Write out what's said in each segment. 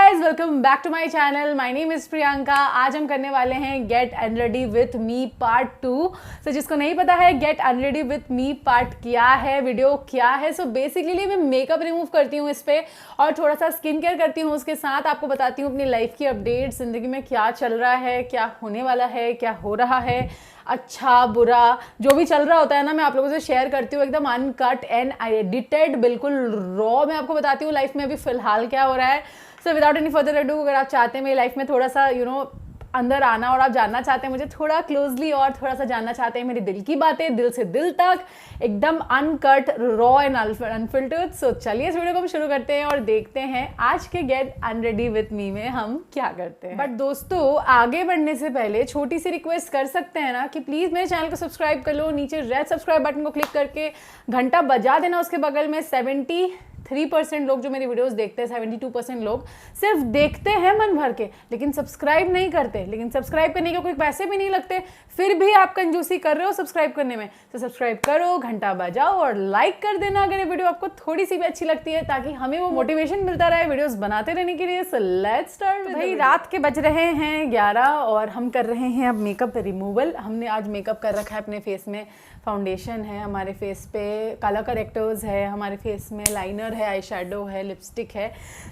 Guys, welcome back to my channel. My name is Priyanka. आज हम करने वाले हैं get unready with me part 2। So जिसको नहीं पता है get unready with me part क्या है, वीडियो क्या है, सो बेसिकली मैं मेकअप रिमूव करती हूँ इस पर और थोड़ा सा स्किन केयर करती हूँ। उसके साथ आपको बताती हूँ अपनी लाइफ की अपडेट, ज़िंदगी में क्या चल रहा है, क्या होने वाला है, क्या हो रहा है, अच्छा बुरा जो भी चल रहा होता है ना, मैं आप लोगों से शेयर करती हूँ एकदम अनकट एंड एडिटेड, बिल्कुल रॉ मैं आपको बताती हूँ लाइफ में अभी फ़िलहाल क्या हो रहा है। So without any further ado, अगर आप चाहते हैं मेरी लाइफ में थोड़ा सा अंदर आना और आप जानना चाहते हैं मुझे थोड़ा क्लोजली और थोड़ा सा जानना चाहते हैं मेरे दिल की बातें, दिल से दिल तक, एकदम अनकट रॉ एंड अनफिल्टर्ड, सो चलिए इस वीडियो को हम शुरू करते हैं और देखते हैं आज के गेट अनरेडी विथ मी में हम क्या करते हैं। बट दोस्तों, आगे बढ़ने से पहले छोटी सी रिक्वेस्ट कर सकते हैं ना कि प्लीज़ मेरे चैनल को सब्सक्राइब कर लो। नीचे रेड सब्सक्राइब बटन को क्लिक करके घंटा बजा देना उसके बगल में। 73% लोग जो मेरी वीडियोस देखते हैं, 72% लोग सिर्फ देखते हैं मन भर के, लेकिन सब्सक्राइब नहीं करते। लेकिन सब्सक्राइब करने के कोई पैसे भी नहीं लगते, फिर भी आप कंजूसी कर रहे हो सब्सक्राइब करने में। तो सब्सक्राइब करो, घंटा बजाओ और लाइक कर देना अगर ये वीडियो आपको थोड़ी सी भी अच्छी लगती है, ताकि हमें वो मोटिवेशन मिलता रहे वीडियोस बनाते रहने के लिए। So let's start. भाई रात के बज रहे हैं 11 और हम कर रहे हैं अब मेकअप रिमूवल। हमने आज मेकअप कर रखा है अपने फेस में, फाउंडेशन है हमारे फेस पे, काला करेक्टर्स है हमारे फेस में, लाइनर है, आई शेडो है, लिपस्टिक है।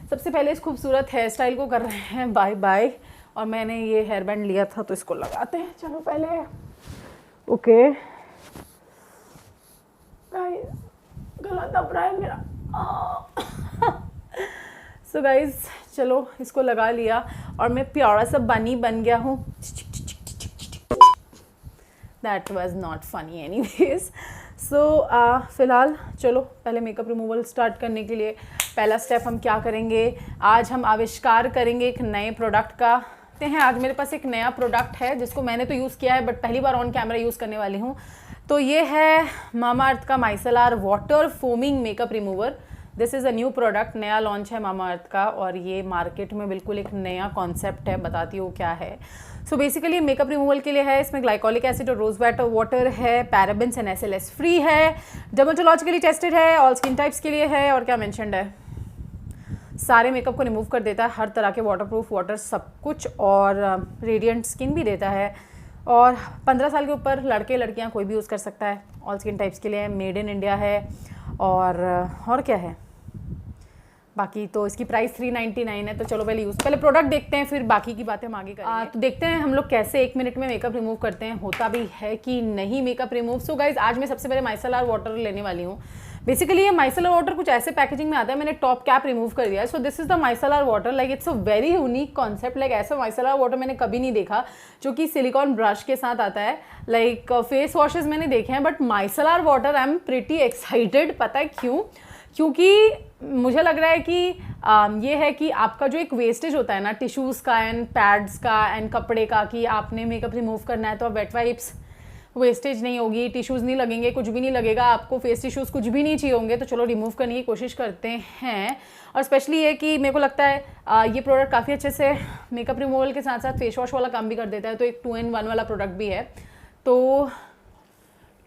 सबसे पहले इस खूबसूरत हेयर स्टाइल को कर रहे हैं बाय बाय। और मैंने ये हेयर बैंड लिया था तो इसको लगाते हैं। चलो पहले ओके, गला दब रहा है मेरा। सो गाइज चलो इसको लगा लिया और मैं प्यारा सा बनी बन गया हूँ। That was not funny anyways. So फ़िलहाल चलो पहले मेकअप रिमूवल स्टार्ट करने के लिए पहला स्टेप हम क्या करेंगे, आज हम आविष्कार करेंगे एक नए प्रोडक्ट का। आज मेरे पास एक नया प्रोडक्ट है जिसको मैंने तो यूज़ किया है बट पहली बार ऑन कैमरा यूज़ करने वाली हूँ। तो ये है मामाअर्थ का micellar water foaming makeup remover. This is a new product, नया लॉन्च है मामाअर्थ का और ये मार्केट में बिल्कुल एक नया कॉन्सेप्ट है। बताती हूँ क्या है। सो बेसिकली मेकअप रिमूवल के लिए है, इसमें ग्लाइकोलिक एसिड और रोज वाटर है, पैराबेन्स एंड SLS फ्री है, डर्मेटोलॉजिकली टेस्टेड है, ऑल स्किन टाइप्स के लिए है और क्या मेंशन्ड है, सारे मेकअप को रिमूव कर देता है, हर तरह के वाटरप्रूफ वाटर सब कुछ, और रेडिएंट स्किन भी देता है। और 15 साल के ऊपर लड़के लड़कियाँ कोई भी यूज़ कर सकता है, ऑल स्किन टाइप्स के लिए, मेड इन इंडिया है। और क्या है बाकी, तो इसकी प्राइस 399 है। तो चलो पहले प्रोडक्ट देखते हैं, फिर बाकी की बातें हम आगे करेंगे। तो देखते हैं हम लोग कैसे 1 मिनट में मेकअप रिमूव करते हैं, होता भी है कि नहीं मेकअप रिमूव। सो गाइज आज मैं सबसे पहले माइसेलर वाटर लेने वाली हूँ। बेसिकली ये माइसेलर वाटर कुछ ऐसे पैकेजिंग में आता है, मैंने टॉप कैप रिमूव कर दिया है। So this is the micellar water, like it's a very unique concept. Like ऐसा माइसेलर वाटर मैंने कभी नहीं देखा जो कि सिलिकॉन ब्रश के साथ आता है। लाइक फेस वॉशेज मैंने देखे हैं but micellar water I am pretty excited. पता है क्यों? क्योंकि मुझे लग रहा है कि ये है कि आपका जो एक वेस्टेज होता है ना टिश्यूज़ का एंड पैड्स का एंड कपड़े का, कि आपने मेकअप रिमूव करना है तो वेट वाइप्स वेस्टेज नहीं होगी, टिश्यूज़ नहीं लगेंगे, कुछ भी नहीं लगेगा आपको, फेस टिश्यूज़ कुछ भी नहीं चाहिए होंगे। तो चलो रिमूव करने की कोशिश करते हैं। और स्पेशली ये कि मेरे को लगता है ये प्रोडक्ट काफ़ी अच्छे से मेकअप रिमूवल के साथ साथ फेस वॉश वाला काम भी कर देता है। तो एक 2 in 1 वाला प्रोडक्ट भी है। तो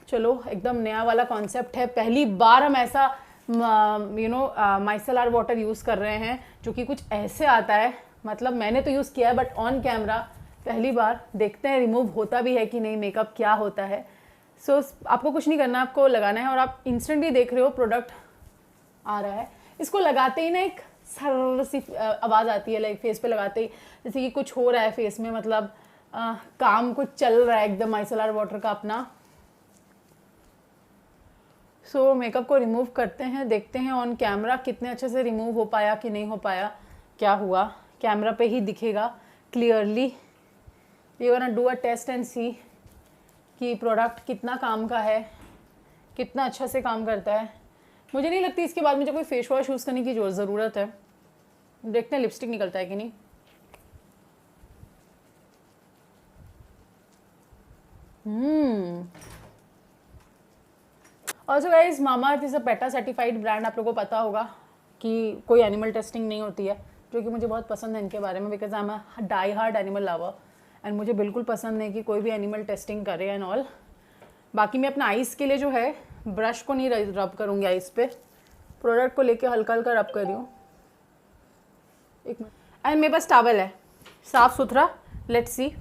चलो एकदम नया वाला कॉन्सेप्ट है, पहली बार हम ऐसा माइसेलर वाटर यूज़ कर रहे हैं जो कि कुछ ऐसे आता है। मतलब मैंने तो यूज़ किया है बट ऑन कैमरा पहली बार। देखते हैं रिमूव होता भी है कि नहीं, मेकअप क्या होता है। सो आपको कुछ नहीं करना, आपको लगाना है और आप इंस्टेंटली देख रहे हो प्रोडक्ट आ रहा है। इसको लगाते ही ना एक सर सी आवाज़ आती है, लाइक फेस पे लगाते ही जैसे कि कुछ हो रहा है फेस में, मतलब काम कुछ चल रहा है एकदम माइसेलर वाटर का अपना। सो मेकअप को रिमूव करते हैं, देखते हैं ऑन कैमरा कितने अच्छे से रिमूव हो पाया कि नहीं हो पाया, क्या हुआ कैमरा पे ही दिखेगा clearly. We gonna do a test and see कि प्रोडक्ट कितना काम का है, कितना अच्छा से काम करता है। मुझे नहीं लगती इसके बाद मुझे कोई फेस वॉश यूज़ करने की ज़रूरत है। देखते हैं लिपस्टिक निकलता है कि नहीं। Also guys Mamaearth is a PETA certified brand. आप लोगों को पता होगा कि कोई एनिमल टेस्टिंग नहीं होती है, जो कि मुझे बहुत पसंद है इनके बारे में, because I am a die hard animal lover and मुझे बिल्कुल पसंद नहीं कि कोई भी एनिमल टेस्टिंग करे एंड ऑल। बाकी मैं अपना आइज़ के लिए जो है ब्रश को नहीं रब करूँगी आइज़ पे, प्रोडक्ट को लेके हल्का हल्का रब कर रही हूँ। एक एंड मेरे पास टॉवल है साफ सुथरा, let's see.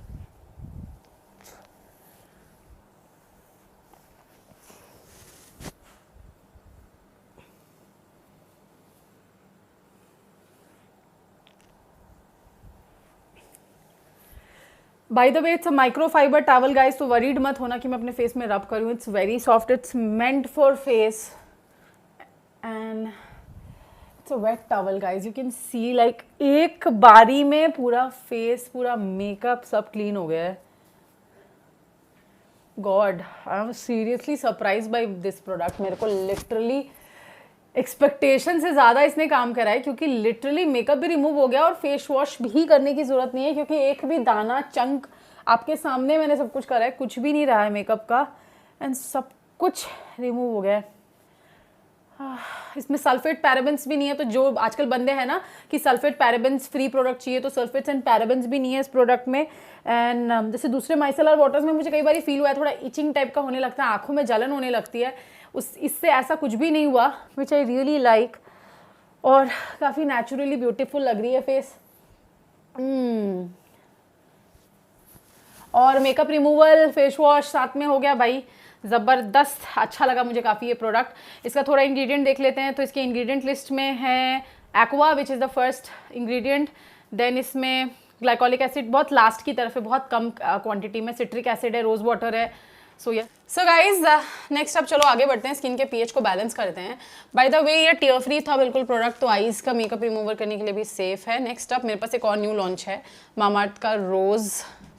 By the way it's a microfibre towel guys, तो वरीड मत होना कि मैं अपने फेस में रब करूँ। It's very soft, it's meant for face and it's a wet towel guys. You can see like एक बारी में पूरा फेस, पूरा मेकअप सब क्लीन हो गया है। God, I am seriously surprise by this product. मेरे को लिटरली एक्सपेक्टेशन से ज़्यादा इसने काम करा है, क्योंकि लिटरली मेकअप भी रिमूव हो गया और फेस वॉश भी करने की ज़रूरत नहीं है, क्योंकि एक भी दाना चंक आपके सामने मैंने सब कुछ करा है, कुछ भी नहीं रहा है मेकअप का एंड सब कुछ रिमूव हो गया है। इसमें सल्फेट पैराबेंस भी नहीं है, तो जो आजकल बंदे हैं ना कि सल्फेट पैराबेंस फ्री प्रोडक्ट चाहिए, तो सल्फेट्स एंड पैराबेंस भी नहीं है इस प्रोडक्ट में। एंड जैसे दूसरे माइसेलर वाटर्स में मुझे कई बार फील हुआ है थोड़ा इचिंग टाइप का होने लगता है, आंखों में जलन होने लगती है, इससे ऐसा कुछ भी नहीं हुआ, विच आई रियली लाइक। और काफ़ी नेचुरली ब्यूटीफुल लग रही है फेस। और मेकअप रिमूवल, फेस वॉश साथ में हो गया भाई, ज़बरदस्त, अच्छा लगा मुझे काफ़ी ये प्रोडक्ट। इसका थोड़ा इंग्रेडिएंट देख लेते हैं। तो इसके इंग्रेडिएंट लिस्ट में है aqua which is the first ingredient, then इसमें ग्लाइकोलिक एसिड बहुत लास्ट की तरफ है, बहुत कम क्वांटिटी में, सिट्रिक एसिड है, रोज़ वाटर है। सो गाइज नेक्स्ट अब चलो आगे बढ़ते हैं, स्किन के पीएच को बैलेंस करते हैं। बाय द वे ये टीयर फ्री था बिल्कुल प्रोडक्ट, तो आईज का मेकअप रिमूवर करने के लिए भी सेफ है। नेक्स्ट अप मेरे पास एक और न्यू लॉन्च है, मामाअर्थ का rose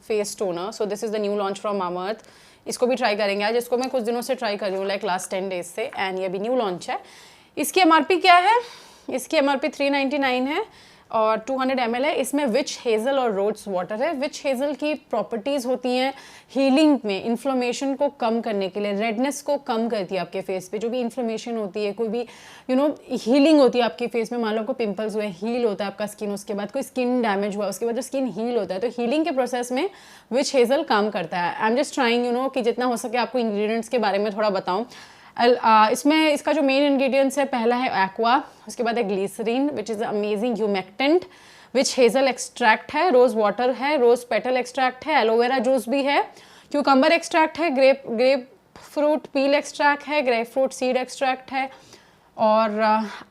face toner. So this is the new launch from Mamaearth. इसको भी ट्राई करेंगे आज, इसको मैं कुछ दिनों से ट्राई कर रही हूँ, लाइक लास्ट 10 डेज से, एंड ये भी न्यू लॉन्च है। इसकी एमआरपी क्या है? इसकी एमआरपी 399 है और 200 ml है। इसमें विच हेज़ल और रोज़ वाटर है। विच हेज़ल की प्रॉपर्टीज़ होती हैं हीलिंग में, इन्फ्लेमेशन को कम करने के लिए, रेडनेस को कम करती है आपके फेस पे, जो भी इन्फ्लेमेशन होती है, कोई भी हीलिंग होती है आपके फेस में, मान लो आपको पिंपल्स हुए, हील होता है आपका स्किन, उसके बाद कोई स्किन डैमेज हुआ, उसके बाद जो स्किन हील होता है, तो हीलिंग के प्रोसेस में विच हेज़ल काम करता है। आई एम जस्ट ट्राइंग कि जितना हो सके आपको इंग्रेडिएंट्स के बारे में थोड़ा बताऊँ। इसमें इसका जो मेन इंग्रेडिएंट्स है, पहला है एक्वा, उसके बाद है glycerine which is amazing humectant, witch hazel extract है, रोज़ वाटर है, रोज़ पेटल एक्सट्रैक्ट है, एलोवेरा जूस भी है, क्यूकम्बर एक्सट्रैक्ट है, ग्रेप फ्रूट पील एक्सट्रैक्ट है, ग्रेप फ्रूट सीड एक्सट्रैक्ट है, और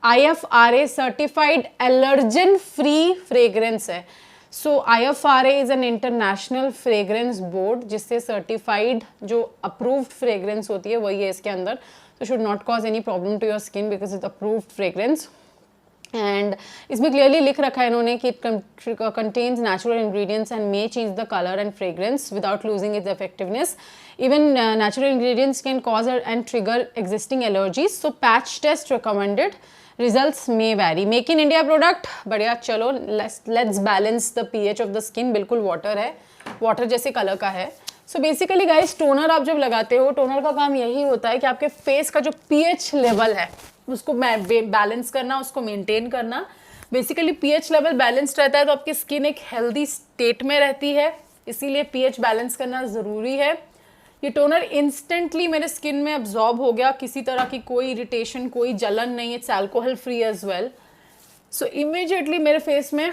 IFRA certified allergen free fragrance है। So IFRA is an international fragrance board, जिससे सर्टिफाइड जो अप्रूव्ड फ्रेग्रेंस होती है वही है इसके अंदर, तो should not cause any problem to your skin because it approved fragrance. And इसमें क्लियरली लिख रखा है इन्होंने कि it contains natural ingredients and may change the colour and fragrance without losing its effectiveness. Even natural ingredients can cause and trigger existing allergies, so patch test recommended, results may vary. Make in India product, बढ़िया। चलो let's balance the pH of the skin. बिल्कुल water है, water जैसे colour का है। So basically guys, toner आप जब लगाते हो, टोनर का काम यही होता है कि आपके फेस का जो पीएच लेवल है उसको बैलेंस करना, उसको मेंटेन करना। बेसिकली पीएच लेवल बैलेंस्ड रहता है तो आपकी स्किन एक हेल्दी स्टेट में रहती है, इसीलिए पीएच बैलेंस करना ज़रूरी है। ये टोनर इंस्टेंटली मेरे स्किन में अब्जॉर्ब हो गया, किसी तरह की कोई इरिटेशन, कोई जलन नहीं, it's alcohol free as well. So immediately मेरे फेस में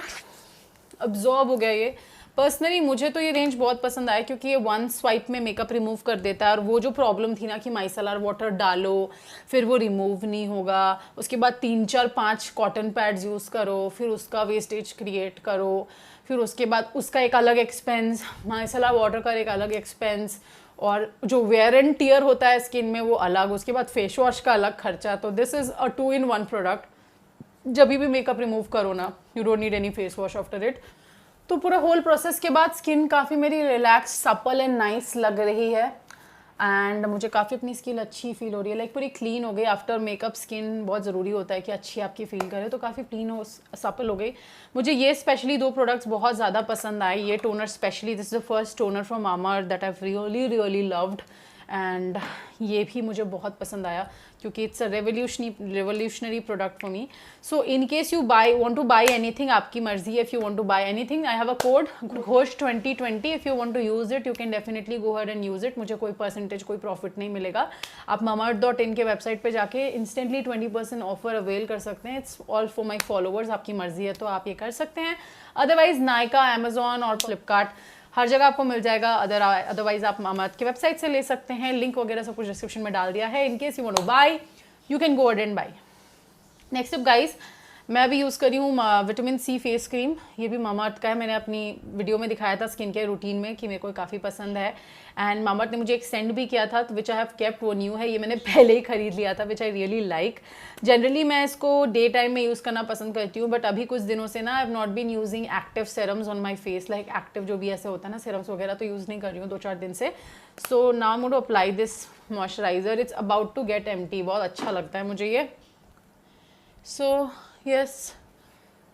अब्जॉर्ब हो गया ये। पर्सनली मुझे तो ये रेंज बहुत पसंद आया, क्योंकि ये वन स्वाइप में मेकअप रिमूव कर देता है। और वो जो प्रॉब्लम थी ना कि माइसेलर वाटर डालो फिर वो रिमूव नहीं होगा, उसके बाद 3-4-5 कॉटन पैड्स यूज़ करो, फिर उसका वेस्टेज क्रिएट करो, फिर उसके बाद उसका एक अलग एक्सपेंस, माइसेलर वाटर का एक अलग एक्सपेंस, और जो वेयर एंड टीयर होता है स्किन में वो अलग, उसके बाद फेस वॉश का अलग खर्चा। तो this is a 2-in-1 product. जब भी मेकअप रिमूव करो ना, you don't need any face wash after it. तो पूरा होल प्रोसेस के बाद स्किन काफ़ी मेरी रिलैक्स, सपल एंड नाइस लग रही है, एंड मुझे काफ़ी अपनी स्किन अच्छी फील हो रही है, लाइक पूरी क्लीन हो गई। आफ्टर मेकअप स्किन बहुत ज़रूरी होता है कि अच्छी आपकी फील करे, तो काफ़ी क्लीन हो, सपल हो गई। मुझे ये स्पेशली 2 प्रोडक्ट्स बहुत ज़्यादा पसंद आए। ये toner specially, this is the first toner from Mamaearth that I really loved, and ये भी मुझे बहुत पसंद आया क्योंकि it's a revolutionary product for me. So in case you want to buy anything, आपकी मर्जी है. If you want to buy anything, I have a code Ghosh 2020. If you want to use it, you can definitely go ahead and use it. मुझे कोई percentage, कोई profit नहीं मिलेगा. आप mamaearth.in के वेबसाइट पे जाके इंस्टेंटली 20% ऑफर अवेल कर सकते हैं. It's all for my followers. आपकी मर्जी है तो आप ये कर सकते हैं. अदरवाइज नायका, अमेजॉन और फ्लिपकार्ट हर जगह आपको मिल जाएगा. अदरवाइज आप mamaearth की वेबसाइट से ले सकते हैं. लिंक वगैरह सब कुछ डिस्क्रिप्शन में डाल दिया है. In case you want to buy, you can go ahead and buy. Next up guys, मैं अभी यूज़ करी हूँ विटामिन सी फेस क्रीम. ये भी mamaearth का है. मैंने अपनी वीडियो में दिखाया था स्किन केयर रूटीन में कि मेरे को काफ़ी पसंद है. एंड mamaearth ने मुझे एक सेंड भी किया था विच आई हैव केप्ट. वो न्यू है, ये मैंने पहले ही खरीद लिया था, विच आई रियली लाइक. जनरली मैं इसको डे टाइम में यूज़ करना पसंद करती हूँ, बट अभी कुछ दिनों से ना I have not been using active serums on my face. Like active जो भी ऐसे होता है ना, सेरम्स वगैरह तो यूज़ नहीं कर रही हूँ 2-4 दिन से. So now I to apply this moisturiser. It's about to get empty. बहुत अच्छा लगता है मुझे ये. So yes,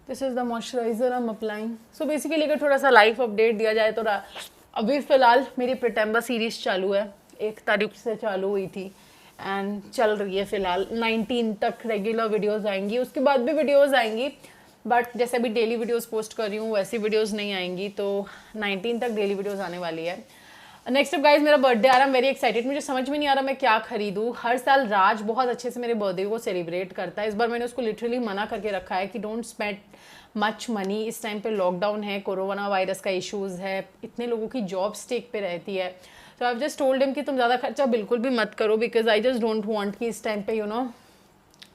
this is the moisturiser I am applying. So basically अगर थोड़ा सा लाइफ अपडेट दिया जाए तो अभी फ़िलहाल मेरी प्रिटेम्बर सीरीज़ चालू है. 1 तारीख से चालू हुई थी एंड चल रही है फ़िलहाल. 19 तक रेगुलर वीडियोस आएंगी, उसके बाद भी वीडियोस आएंगी, बट जैसे अभी डेली वीडियोस पोस्ट कर रही हूँ वैसी वीडियोस नहीं आएंगी. तो 19 तक डेली वीडियोस आने वाली है. नेक्स्ट अप गाइज, मेरा बर्थडे आ रहा है. Very excited. मुझे समझ में नहीं आ रहा मैं क्या खरीदूँ. हर साल राज बहुत अच्छे से मेरे बर्थडे को सेलिब्रेट करता है. इस बार मैंने उसको लिटरली मना करके रखा है कि डोंट स्पेंड मच मनी. इस टाइम पे लॉकडाउन है, कोरोना वायरस का इश्यूज़ है, इतने लोगों की जॉब स्टेक पे रहती है. तो आई जस्ट टोल्ड हिम कि तुम ज़्यादा खर्चा बिल्कुल भी मत करो, because I just don't want कि इस टाइम पे यू नो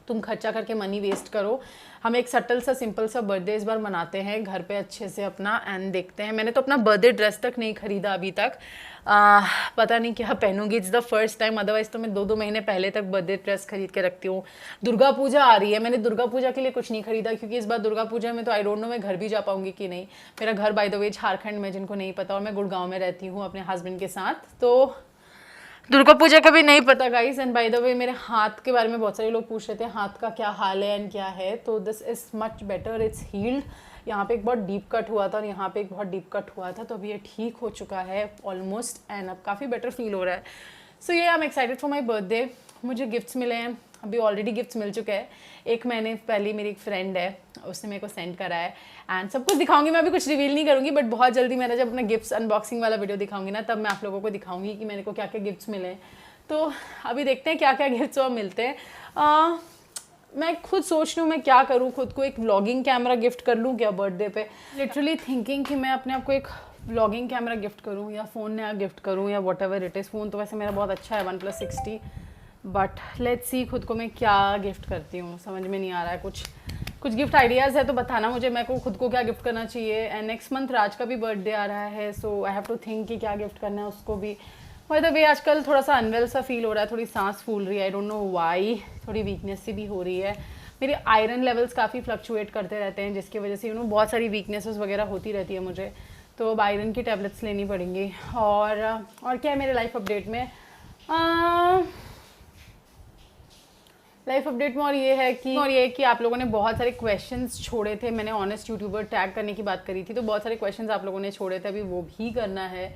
तुम खर्चा करके मनी वेस्ट करो. हम एक सटल सा सिंपल सा बर्थडे इस बार मनाते हैं घर पे अच्छे से अपना, एंड देखते हैं. मैंने तो अपना बर्थडे ड्रेस तक नहीं खरीदा अभी तक. पता नहीं क्या पहनूंगी. It's the first time. Otherwise तो मैं 2-2 महीने पहले तक बर्थडे ड्रेस खरीद के रखती हूँ. दुर्गा पूजा आ रही है. मैंने दुर्गा पूजा के लिए कुछ नहीं खरीदा क्योंकि इस बार दुर्गा पूजा में तो आई डोंट नो मैं घर भी जा पाऊंगी कि नहीं. मेरा घर बाय द वे झारखंड में, जिनको नहीं पता, और मैं गुड़गांव में रहती हूँ अपने हस्बैंड के साथ. तो दुर्गा पूजा का भी नहीं पता गाइस. एंड बाय द वे मेरे हाथ के बारे में बहुत सारे लोग पूछ रहे थे हाथ का क्या हाल है एंड क्या है. तो this is much better. It's healed. यहाँ पे एक बहुत डीप कट हुआ था और यहाँ पे एक बहुत डीप कट हुआ था, तो अभी ये ठीक हो चुका है ऑलमोस्ट, एंड अब काफ़ी बेटर फील हो रहा है. सो ये I am excited for my birthday. मुझे गिफ्ट्स मिले हैं, अभी ऑलरेडी गिफ्ट्स मिल चुके हैं. 1 महीने पहले मेरी एक फ्रेंड है, उसने मेरे को सेंड करा है, एंड सब कुछ दिखाऊंगी. मैं अभी कुछ रिवील नहीं करूँगी, बट बहुत जल्दी मैंने जब अपना गिफ्ट्स अनबॉक्सिंग वाला वीडियो दिखाऊंगी ना, तब मैं आप लोगों को दिखाऊंगी कि मेरे को क्या क्या गिफ्ट्स मिले हैं. तो अभी देखते हैं क्या क्या गिफ्ट्स और मिलते हैं. मैं खुद सोच रही हूँ मैं क्या करूँ. खुद को एक व्लॉगिंग कैमरा गिफ्ट कर लूँ क्या बर्थडे पे. लिटरली थिंकिंग कि मैं अपने आप को एक व्लॉगिंग कैमरा गिफ्ट करूँ या फ़ोन नया गिफ्ट करूँ या what ever it is. Phone तो वैसे मेरा बहुत अच्छा है, OnePlus 60, बट लेट्स सी खुद को मैं क्या गिफ्ट करती हूँ. समझ में नहीं आ रहा है. कुछ गिफ्ट आइडियाज़ है तो बताना मुझे, मैं को खुद को क्या गिफ्ट करना चाहिए. एंड नेक्स्ट मंथ राज का भी बर्थडे आ रहा है, सो आई हैव टू थिंक कि क्या गिफ्ट करना है उसको भी. बाय द वे आजकल थोड़ा सा अनवेल सा फील हो रहा है, थोड़ी सांस फूल रही है. I don't know why. थोड़ी वीकनेस सी भी हो रही है. मेरे आयरन लेवल्स काफ़ी फ्लक्चुएट करते रहते हैं, जिसकी वजह से बहुत सारी वीकनेसेस वगैरह होती रहती है मुझे. तो अब आयरन की टैबलेट्स लेनी पड़ेंगी. और क्या है मेरे लाइफ अपडेट में. लाइफ अपडेट में और ये है कि आप लोगों ने बहुत सारे क्वेश्चंस छोड़े थे. मैंने ऑनेस्ट यूट्यूबर टैग करने की बात करी थी, तो बहुत सारे क्वेश्चंस आप लोगों ने छोड़े थे, अभी वो भी करना है.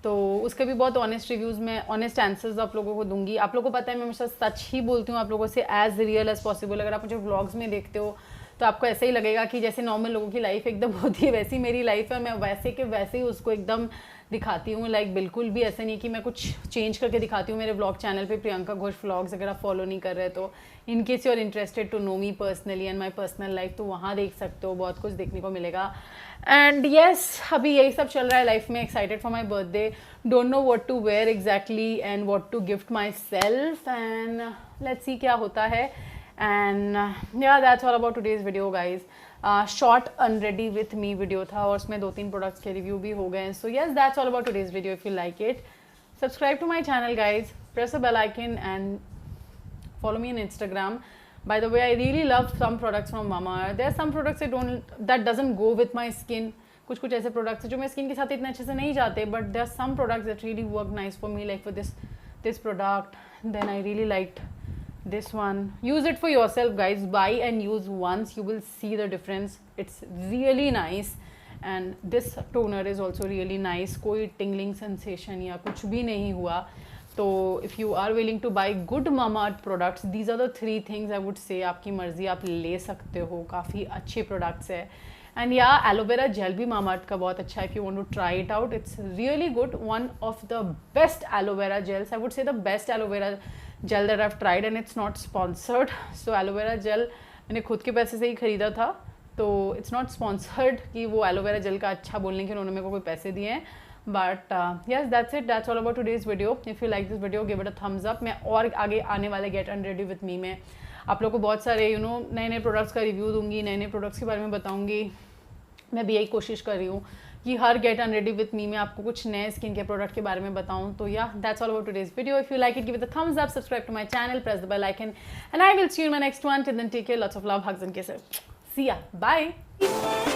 तो उसके भी बहुत ऑनेस्ट रिव्यूज़ में ऑनेस्ट आंसर्स आप लोगों को दूंगी. आप लोगों को पता है मैं हमेशा सच ही बोलती हूँ आप लोगों से, एज रियल एज पॉसिबल. अगर आप मुझे व्लॉग्स में देखते हो तो आपको ऐसे ही लगेगा कि जैसे नॉर्मल लोगों की लाइफ एकदम होती है वैसी मेरी लाइफ है. मैं वैसे के वैसे ही उसको एकदम दिखाती हूँ. लाइक बिल्कुल भी ऐसे नहीं कि मैं कुछ चेंज करके दिखाती हूँ. मेरे व्लॉग चैनल पे प्रियंका घोष व्लॉग्स अगर आप फॉलो नहीं कर रहे तो in case you are interested to know me personally and my personal life, तो वहाँ देख सकते हो. बहुत कुछ देखने को मिलेगा. एंड येस, अभी यही सब चल रहा है लाइफ में. Excited for my birthday. Don't know what to wear exactly and what to gift myself, and let's see क्या होता है. And yeah that's all about today's video guys. Short unready with me video था और उसमें 2-3 products के review भी हो गए. So yes, that's all about today's video. If you like it, subscribe to my channel guys, press the bell icon and follow me on Instagram. By the way, I really love some products from Mamaearth. There are some products that doesn't go with my skin. कुछ ऐसे products हैं जो मेरे skin के साथ इतने अच्छे से नहीं जाते, but there are some products that really work nice for me, like for this product. Then I really liked this one. Use it for yourself guys. Buy and use once, you will see the difference. It's really nice. And this toner is also really nice. कोई tingling sensation या कुछ भी नहीं हुआ. तो if you are willing to buy good Mamaearth products, these are the 3 things I would say, आपकी मर्ज़ी, आप ले सकते हो, काफ़ी अच्छे प्रोडक्ट्स है. एंड या एलोवेरा जेल भी मामाअर्थ का बहुत अच्छा है. If you want to try it out, it's really good. One of the best aloe vera gels, I would say the best aloe vera gel that I have tried, and it's not sponsored. So aloe vera gel मैंने खुद के पैसे से ही ख़रीदा था, तो it's not sponsored कि वो एलोवेरा जेल का अच्छा बोलने के उन्होंने मेरे को कोई पैसे दिए हैं. But yes, that's it, that's all about today's video. If you like this video, give it a thumbs up. मैं और आगे आने वाले get and ready with me में आप लोगों को बहुत सारे नए नए प्रोडक्ट्स का रिव्यू दूंगी, नए नए प्रोडक्ट्स के बारे में बताऊंगी. मैं भी यही कोशिश कर रही हूँ कि हर get and ready with me में आपको कुछ नए स्किन केयर प्रोडक्ट के बारे में बताऊँ. तो yeah that's all about today's video. If you like it, give it a thumbs up, subscribe to my channel, press the bell icon, and I will see you in my next one. Till then take care, lots of love, hugs and kisses. See ya, bye.